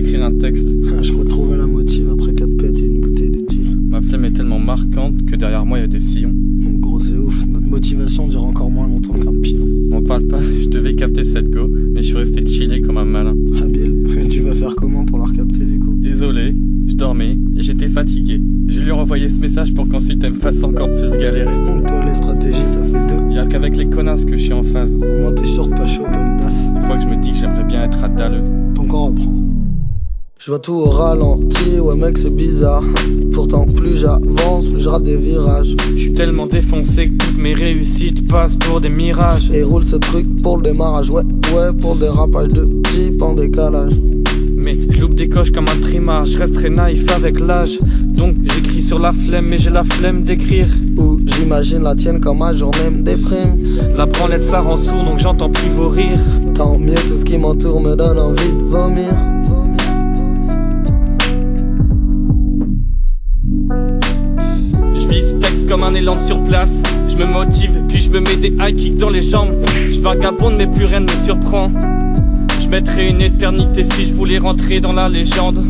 écrire un texte. Je retrouvais la motive après 4 pètes et une bouteille de deal. Ma flemme est tellement marquante que derrière moi y a des sillons. Gros c'est ouf, notre motivation dure encore moins longtemps qu'un pilon. M'en parle pas, je devais capter cette go, mais je suis resté chillé comme un malin. Habile, tu vas faire comment pour la recapter du coup? Désolé, je dormais et j'étais fatigué. Je lui ai renvoyé ce message pour qu'ensuite elle me fasse encore plus galérer. Toi les stratégies ça fait 2. Y'a qu'avec les connasses que je suis en phase. Au moins t'es sûr de pas choper le DAS. Une fois que je me dis que j'aimerais bien être à Dalleux. Donc on reprend. Je vois tout au ralenti, ouais mec c'est bizarre. Pourtant plus j'avance, plus je rate des virages. Je suis tellement défoncé que toutes mes réussites passent pour des mirages. Et roule ce truc pour le démarrage, ouais pour le dérapage de type en décalage. Mais je loupe des coches comme un trimard, je reste très naïf avec l'âge. Donc j'écris sur la flemme, mais j'ai la flemme d'écrire. Ou j'imagine la tienne quand ma journée me déprime. La branlette ça rend sourd, donc j'entends plus vos rires. Tant mieux, tout ce qui m'entoure me donne envie de vomir. Je vis ce texte comme un élan sur place. Je me motive, puis je me mets des high kicks dans les jambes. Je vagabonde mais plus rien ne me surprend. Je mettrais une éternité si je voulais rentrer dans la légende.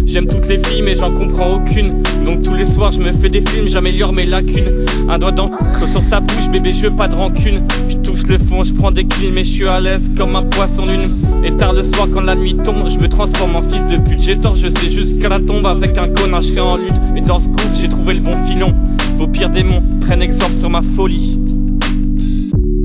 J'aime toutes les filles mais j'en comprends aucune. Donc tous les soirs je me fais des films, j'améliore mes lacunes. Un doigt dans sur sa bouche, bébé je veux pas de rancune. Je touche le fond, je prends des kills mais je suis à l'aise comme un poisson lune. Et tard le soir quand la nuit tombe, je me transforme en fils de pute. J'ai tort, je sais jusqu'à la tombe, avec un connard je serai en lutte. Mais dans ce gouffre j'ai trouvé le bon filon. Vos pires démons prennent exemple sur ma folie.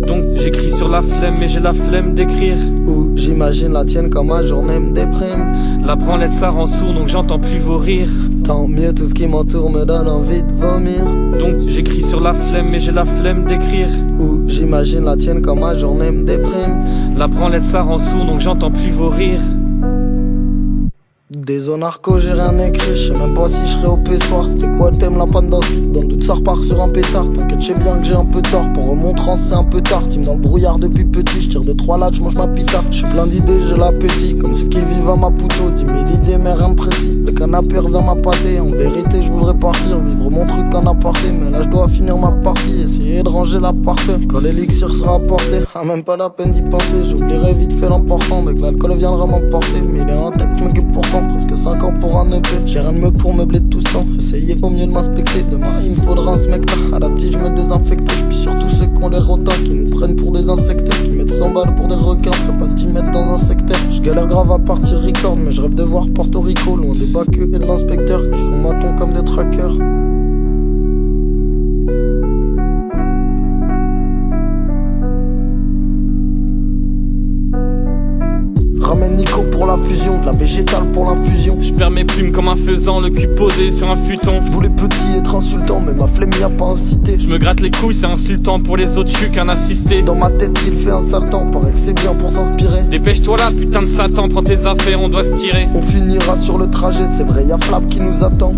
Donc j'écris sur la flemme, mais j'ai la flemme d'écrire. Ou j'imagine la tienne quand ma journée me déprime. La branlette ça rend sourd, donc j'entends plus vos rires. Tant mieux, tout ce qui m'entoure me donne envie de vomir. Donc j'écris sur la flemme, mais j'ai la flemme d'écrire. Ou j'imagine la tienne quand ma journée me déprime. La branlette ça rend sourd, donc j'entends plus vos rires. Des zones narco, j'ai rien écrit, je sais même pas si je serais au soir. C'était quoi le thème, la panne dans ce beat? Dans le doute ça repart sur un pétard. T'inquiète, je sais bien que j'ai un peu tort. Pour remontrance c'est un peu tard. Team dans le brouillard depuis petit, je tire de 3 lattes, je mange ma pita. Je suis plein d'idées, j'ai l'appétit, comme ceux qui vivent à Maputo. 10 000 idées mais rien de précis. Le canapé revient ma pâtée. En vérité je voudrais partir, vivre mon truc en aparté. Mais là je dois finir ma partie, essayer de ranger l'appart. Quand l'élixir sera apporté, même pas la peine d'y penser. J'oublierai vite fait l'important, dès que l'alcool viendra m'emporter. Mais il est un texte mec et pourtant presque 5 ans pour un EP. J'ai rien de mieux pour meubler tout ce temps. J'essayais au mieux de m'inspecter. Demain il me faudra un smecta. À la tige je me désinfecte. Je pisse sur tous ceux qui ont les rotins, qui nous prennent pour des insectes, qui mettent 100 balles pour des requins. Ferait pas 10 mètres dans un secteur. Je galère grave à partir record, mais je rêve de voir Porto Rico, loin des bacs et de l'inspecteur qui font maton comme des trackers. Ramène Nico pour la fusion, de la végétale pour l'infusion. Je perds mes plumes comme un faisan, le cul posé sur un futon. Je voulais petit être insultant, mais ma flemme y a pas incité. Je me gratte les couilles, c'est insultant pour les autres, je suis qu'un assisté. Dans ma tête il fait un sale temps, paraît que c'est bien pour s'inspirer. Dépêche-toi là, putain de Satan, prends tes affaires, on doit se tirer. On finira sur le trajet, c'est vrai y'a Flap qui nous attend.